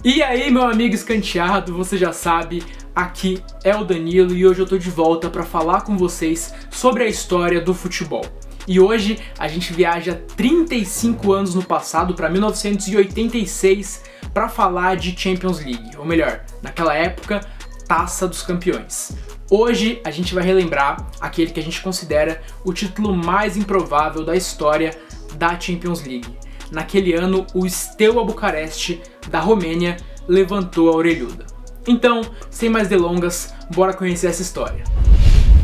E aí, meu amigo escanteado, você já sabe, aqui é o Danilo e hoje eu tô de volta para falar com vocês sobre a história do futebol. E hoje a gente viaja 35 anos no passado, para 1986, para falar de Champions League, ou melhor, naquela época, Taça dos Campeões. Hoje a gente vai relembrar aquele que a gente considera o título mais improvável da história da Champions League. Naquele ano, o Steaua Bucareste, da Romênia, levantou a orelhuda. Então, sem mais delongas, bora conhecer essa história.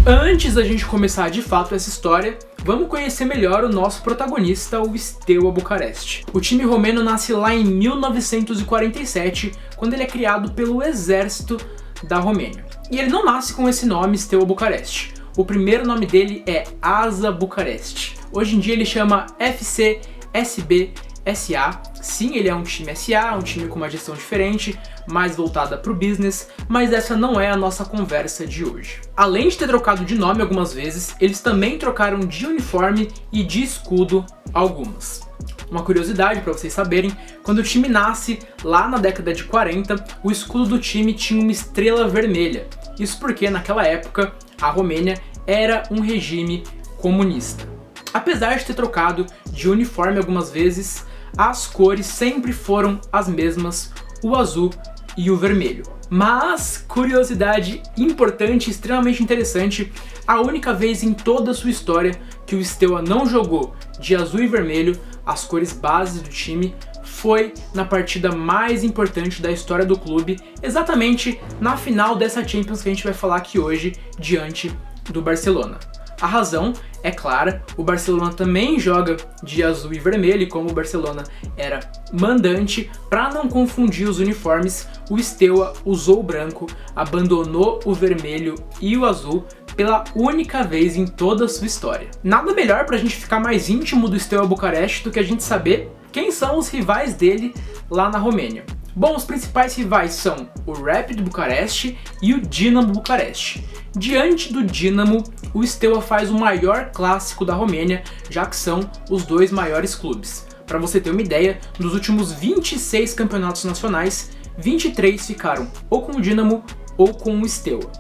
Antes da gente começar de fato essa história, vamos conhecer melhor o nosso protagonista, o Steaua Bucareste. O time romeno nasce lá em 1947, quando ele é criado pelo exército da Romênia. E ele não nasce com esse nome, Steaua Bucareste. O primeiro nome dele é ASA Bucareste. Hoje em dia ele chama FC SB SA. Sim, ele é um time SA, um time com uma gestão diferente, mais voltada para o business, mas essa não é a nossa conversa de hoje. Além de ter trocado de nome algumas vezes, eles também trocaram de uniforme e de escudo algumas. Uma curiosidade para vocês saberem, quando o time nasce, lá na década de 40, o escudo do time tinha uma estrela vermelha. Isso porque naquela época, a Romênia era um regime comunista. Apesar de ter trocado de uniforme algumas vezes, as cores sempre foram as mesmas, o azul e o vermelho. Mas, curiosidade importante, extremamente interessante, a única vez em toda a sua história que o Steaua não jogou de azul e vermelho, as cores bases do time, foi na partida mais importante da história do clube, exatamente na final dessa Champions que a gente vai falar aqui hoje, diante do Barcelona. A razão é clara, o Barcelona também joga de azul e vermelho, e como o Barcelona era mandante, para não confundir os uniformes, o Steaua usou o branco, abandonou o vermelho e o azul pela única vez em toda a sua história. Nada melhor pra gente ficar mais íntimo do Steaua Bucareste do que a gente saber quem são os rivais dele lá na Romênia. Bom, os principais rivais são o Rapid Bucareste e o Dinamo Bucareste. Diante do Dinamo, o Steaua faz o maior clássico da Romênia, já que são os dois maiores clubes. Para você ter uma ideia, dos últimos 26 campeonatos nacionais, 23 ficaram ou com o Dinamo ou com o Steaua.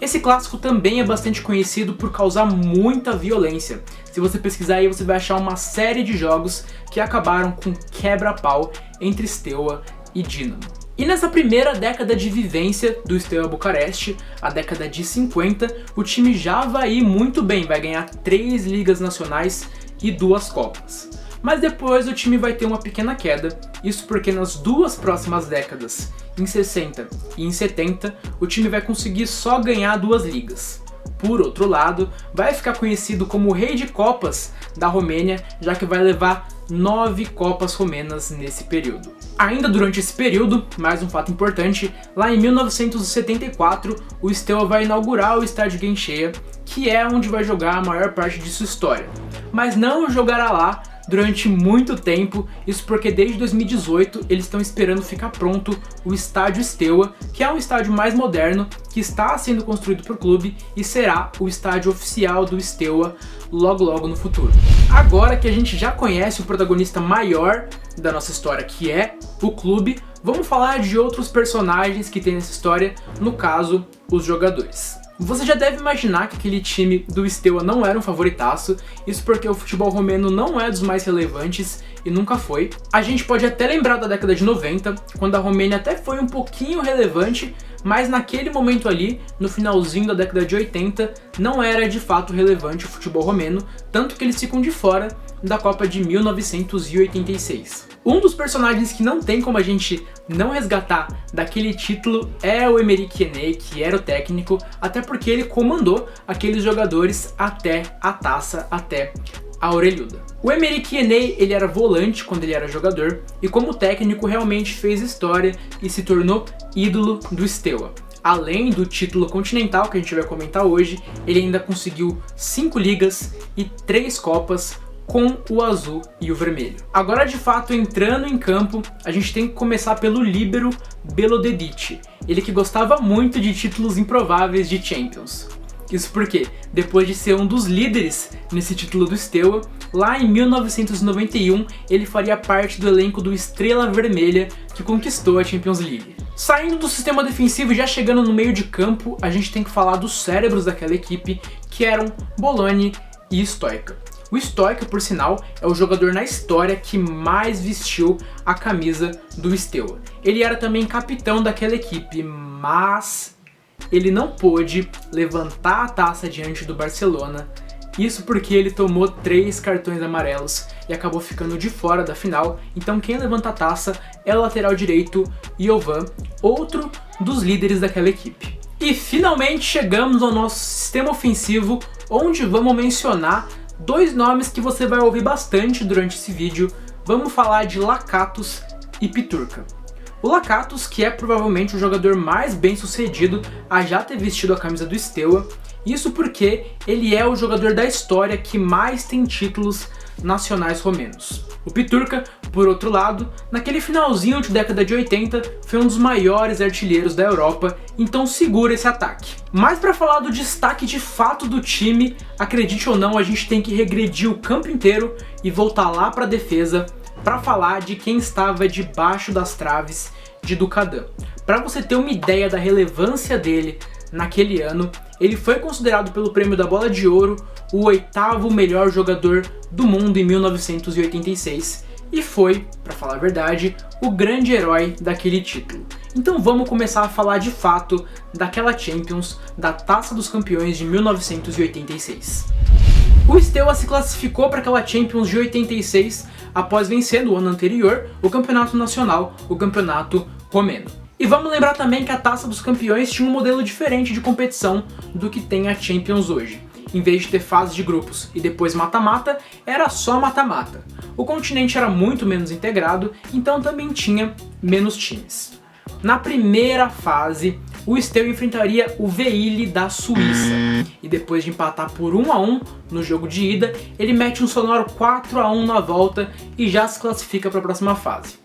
Esse clássico também é bastante conhecido por causar muita violência. Se você pesquisar aí, você vai achar uma série de jogos que acabaram com quebra-pau entre Steaua e Dinamo. E nessa primeira década de vivência do Steaua Bucareste, a década de 50, o time já vai ir muito bem, vai ganhar 3 ligas nacionais e 2 copas. Mas depois o time vai ter uma pequena queda, isso porque nas duas próximas décadas, em 60 e em 70, o time vai conseguir só ganhar 2 ligas. Por outro lado, vai ficar conhecido como o Rei de Copas da Romênia, já que vai levar 9 Copas Romenas nesse período. Ainda durante esse período, mais um fato importante, lá em 1974, o Steaua vai inaugurar o Estádio Guencheia, que é onde vai jogar a maior parte de sua história. Mas não jogará lá durante muito tempo, isso porque desde 2018 eles estão esperando ficar pronto o Estádio Steaua, que é um estádio mais moderno, que está sendo construído por clube e será o estádio oficial do Steaua logo no futuro. Agora que a gente já conhece o protagonista maior da nossa história, que é o clube, vamos falar de outros personagens que tem nessa história, no caso, os jogadores. Você já deve imaginar que aquele time do Steaua não era um favoritaço, isso porque o futebol romeno não é dos mais relevantes e nunca foi. A gente pode até lembrar da década de 90, quando a Romênia até foi um pouquinho relevante, mas naquele momento ali, no finalzinho da década de 80, não era de fato relevante o futebol romeno, tanto que eles ficam de fora da Copa de 1986. Um dos personagens que não tem como a gente não resgatar daquele título é o Aymeric Lanet, que era o técnico, até porque ele comandou aqueles jogadores até a taça, até a orelhuda. O Aymeric Lanet, ele era volante quando ele era jogador e como técnico realmente fez história e se tornou ídolo do Steaua. Além do título continental que a gente vai comentar hoje, ele ainda conseguiu 5 ligas e 3 copas com o azul e o vermelho. Agora, de fato, entrando em campo, a gente tem que começar pelo líbero Belo Dedić, ele que gostava muito de títulos improváveis de Champions. Isso porque, depois de ser um dos líderes nesse título do Steaua, lá em 1991 ele faria parte do elenco do Estrela Vermelha, que conquistou a Champions League. Saindo do sistema defensivo e já chegando no meio de campo, a gente tem que falar dos cérebros daquela equipe, que eram Bologna e Stoica. O Stoica, por sinal, é o jogador na história que mais vestiu a camisa do Steaua. Ele era também capitão daquela equipe, mas ele não pôde levantar a taça diante do Barcelona. Isso porque ele tomou 3 cartões amarelos e acabou ficando de fora da final. Então quem levanta a taça é o lateral direito Jovan, outro dos líderes daquela equipe. E finalmente chegamos ao nosso sistema ofensivo, onde vamos mencionar 2 nomes que você vai ouvir bastante durante esse vídeo. Vamos falar de Lakatos e Piturka. O Lakatos, que é provavelmente o jogador mais bem sucedido a já ter vestido a camisa do Steaua, isso porque ele é o jogador da história que mais tem títulos nacionais romenos. O Piturka, por outro lado, naquele finalzinho de década de 80, foi um dos maiores artilheiros da Europa, então segura esse ataque. Mas para falar do destaque de fato do time, acredite ou não, a gente tem que regredir o campo inteiro e voltar lá para a defesa para falar de quem estava debaixo das traves de Dukadan. Para você ter uma ideia da relevância dele naquele ano, ele foi considerado pelo prêmio da Bola de Ouro o 8º melhor jogador do mundo em 1986 e foi, para falar a verdade, o grande herói daquele título. Então vamos começar a falar de fato daquela Champions, da Taça dos Campeões de 1986. O Steaua se classificou para aquela Champions de 86 após vencer no ano anterior o campeonato nacional, o campeonato romeno. E vamos lembrar também que a Taça dos Campeões tinha um modelo diferente de competição do que tem a Champions hoje. Em vez de ter fase de grupos e depois mata-mata, era só mata-mata. O continente era muito menos integrado, então também tinha menos times. Na primeira fase, o Steaua enfrentaria o Vejle da Suíça, e depois de empatar por 1-1 no jogo de ida, ele mete um sonoro 4-1 na volta e já se classifica para a próxima fase.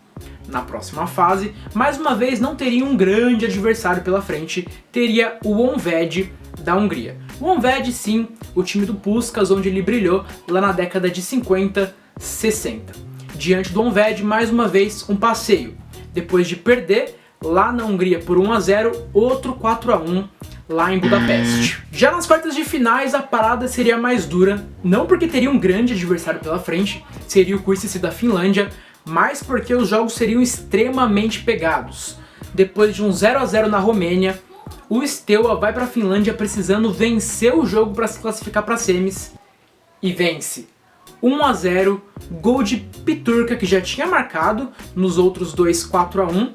Na próxima fase, mais uma vez não teria um grande adversário pela frente, teria o Honvéd da Hungria. O Honvéd, sim, o time do Puskás, onde ele brilhou lá na década de 50, 60. Diante do Honvéd, mais uma vez, um passeio. Depois de perder lá na Hungria por 1-0, outro 4-1 lá em Budapeste. Já nas quartas de finais, a parada seria mais dura, não porque teria um grande adversário pela frente, seria o Kuissi da Finlândia, mas porque os jogos seriam extremamente pegados. Depois de um 0-0 na Romênia, o Steaua vai para a Finlândia precisando vencer o jogo para se classificar para semis e vence. 1-0, gol de Piturka, que já tinha marcado nos outros dois 4-1,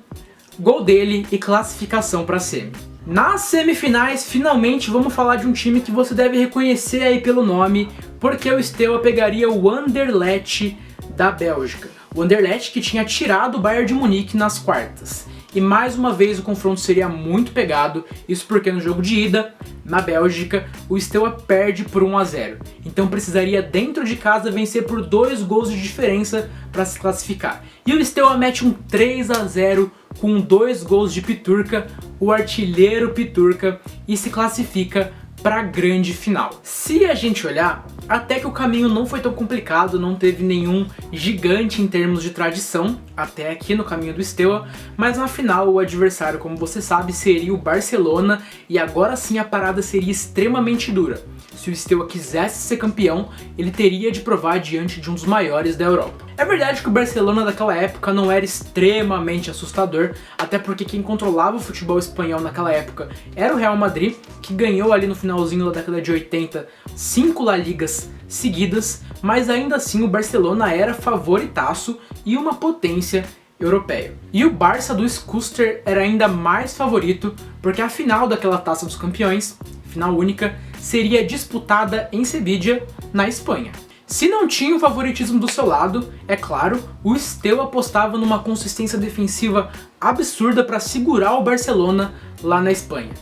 gol dele e classificação para semi. Nas semifinais, finalmente vamos falar de um time que você deve reconhecer aí pelo nome, porque o Steaua pegaria o Anderlecht da Bélgica. O Anderlecht que tinha tirado o Bayern de Munique nas quartas. E mais uma vez o confronto seria muito pegado, isso porque no jogo de ida, na Bélgica, o Steaua perde por 1-0. Então precisaria dentro de casa vencer por 2 gols de diferença para se classificar. E o Steaua mete um 3-0 com 2 gols de Piturka, o artilheiro Piturka, e se classifica para a grande final. Se a gente olhar, até que o caminho não foi tão complicado, não teve nenhum gigante em termos de tradição, até aqui no caminho do Steaua, mas na final o adversário, como você sabe, seria o Barcelona, e agora sim a parada seria extremamente dura. Se o Steaua quisesse ser campeão, ele teria de provar diante de um dos maiores da Europa. É verdade que o Barcelona daquela época não era extremamente assustador, até porque quem controlava o futebol espanhol naquela época era o Real Madrid, que ganhou ali no finalzinho da década de 80 5 La Ligas seguidas, mas ainda assim o Barcelona era favoritaço e uma potência europeia. E o Barça do Schuster era ainda mais favorito, porque a final daquela Taça dos Campeões, final única, seria disputada em Sevilla, na Espanha. Se não tinha o favoritismo do seu lado, é claro, o Steaua apostava numa consistência defensiva absurda para segurar o Barcelona lá na Espanha.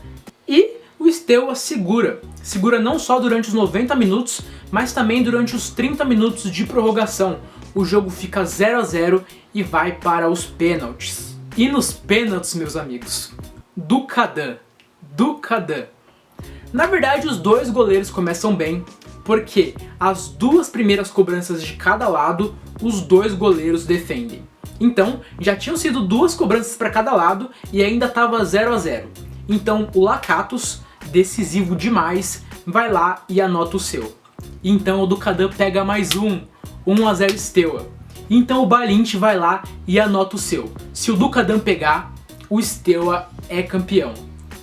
E o Steaua segura não só durante os 90 minutos, mas também durante os 30 minutos de prorrogação. O jogo fica 0-0 e vai para os pênaltis. E nos pênaltis, meus amigos, Dukadan. Na verdade, os dois goleiros começam bem, porque as duas primeiras cobranças de cada lado, os dois goleiros defendem. Então, já tinham sido duas cobranças para cada lado e ainda estava 0 a 0. Então, o Lakatos, decisivo demais, vai lá e anota o seu. Então, o Dukadan pega mais 1 a 0 Steaua. Então, o Balint vai lá e anota o seu. Se o Dukadan pegar, o Steaua é campeão.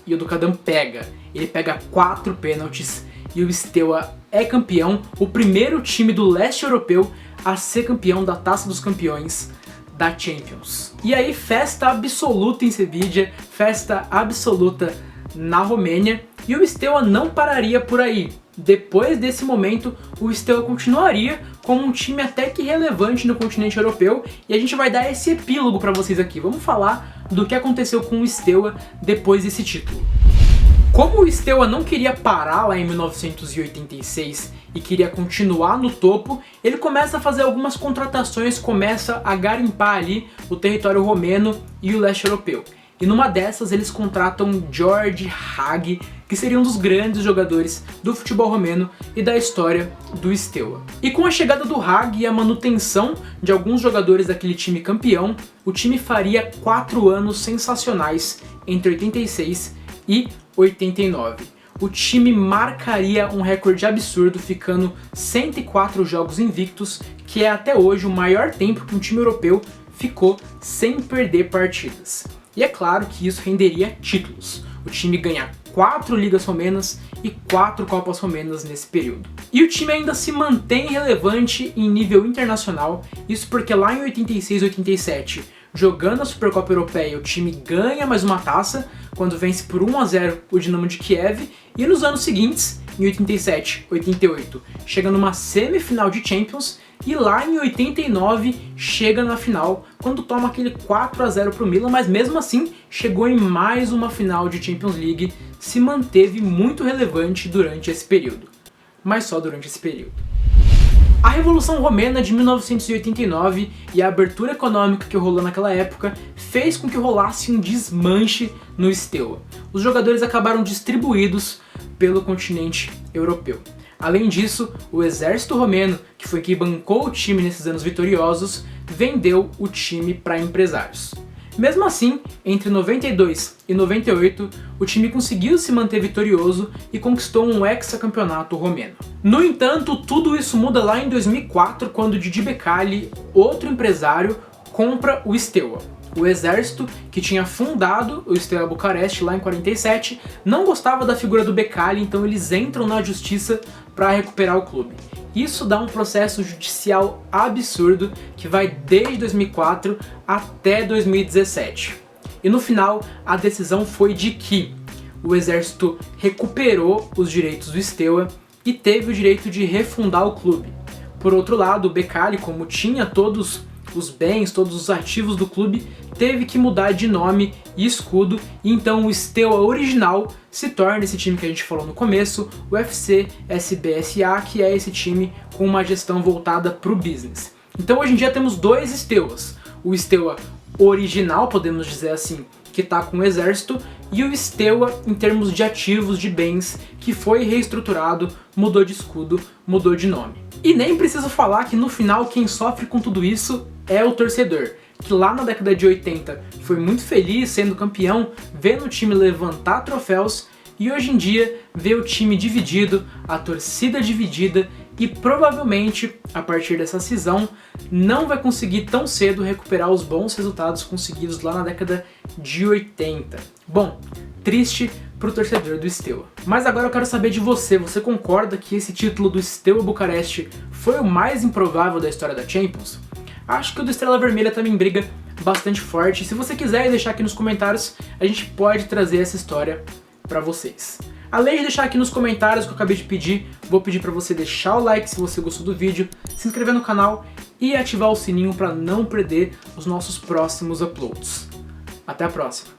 E o Dukadan pega. Ele pega 4 pênaltis e o Steaua é campeão, o primeiro time do leste europeu a ser campeão da Taça dos Campeões da Champions. E aí, festa absoluta em Sevilla, festa absoluta na Romênia, e o Steaua não pararia por aí. Depois desse momento, o Steaua continuaria como um time até que relevante no continente europeu, e a gente vai dar esse epílogo para vocês aqui. Vamos falar do que aconteceu com o Steaua depois desse título. Como o Steaua não queria parar lá em 1986 e queria continuar no topo, ele começa a fazer algumas contratações, começa a garimpar ali o território romeno e o leste europeu. E numa dessas eles contratam George Hagi, que seria um dos grandes jogadores do futebol romeno e da história do Steaua. E com a chegada do Hagi e a manutenção de alguns jogadores daquele time campeão, o time faria 4 anos sensacionais entre 86 e 89. O time marcaria um recorde absurdo, ficando 104 jogos invictos, que é até hoje o maior tempo que um time europeu ficou sem perder partidas. E é claro que isso renderia títulos. O time ganha 4 ligas romenas e 4 copas romenas nesse período. E o time ainda se mantém relevante em nível internacional, isso porque lá em 86 e 87, jogando a Supercopa Europeia, o time ganha mais uma taça, quando vence por 1 a 0 o Dinamo de Kiev, e nos anos seguintes, em 87, 88, chega numa semifinal de Champions, e lá em 89 chega na final, quando toma aquele 4 a 0 pro Milan, mas mesmo assim chegou em mais uma final de Champions League, se manteve muito relevante durante esse período. Mas só durante esse período. A Revolução Romena de 1989 e a abertura econômica que rolou naquela época fez com que rolasse um desmanche no Steaua. Os jogadores acabaram distribuídos pelo continente europeu. Além disso, o exército romeno, que foi quem bancou o time nesses anos vitoriosos, vendeu o time para empresários. Mesmo assim, entre 92 e 98, o time conseguiu se manter vitorioso e conquistou um hexacampeonato romeno. No entanto, tudo isso muda lá em 2004, quando Didi Becali, outro empresário, compra o Steaua. O exército, que tinha fundado o Steaua Bucareste lá em 47, não gostava da figura do Becali, então eles entram na justiça para recuperar o clube. Isso dá um processo judicial absurdo que vai desde 2004 até 2017. E no final, a decisão foi de que o exército recuperou os direitos do Steaua e teve o direito de refundar o clube. Por outro lado, o Becali, como tinha todos os bens, todos os ativos do clube, teve que mudar de nome e escudo, e então o Steaua original se torna esse time que a gente falou no começo, o FC SBSA, que é esse time com uma gestão voltada para o business. Então hoje em dia temos dois Steauas, o Steaua original, podemos dizer assim, que está com o exército, e o Steaua em termos de ativos, de bens, que foi reestruturado, mudou de escudo, mudou de nome. E nem preciso falar que no final quem sofre com tudo isso é o torcedor, que lá na década de 80 foi muito feliz sendo campeão, vendo o time levantar troféus, e hoje em dia vê o time dividido, a torcida dividida, e provavelmente, a partir dessa cisão, não vai conseguir tão cedo recuperar os bons resultados conseguidos lá na década de 80. Bom, triste pro torcedor do Steaua. Mas agora eu quero saber de você, você concorda que esse título do Steaua Bucareste foi o mais improvável da história da Champions? Acho que o do Estrela Vermelha também briga bastante forte. Se você quiser deixar aqui nos comentários, a gente pode trazer essa história pra vocês. Além de deixar aqui nos comentários o que eu acabei de pedir, vou pedir pra você deixar o like se você gostou do vídeo, se inscrever no canal e ativar o sininho pra não perder os nossos próximos uploads. Até a próxima!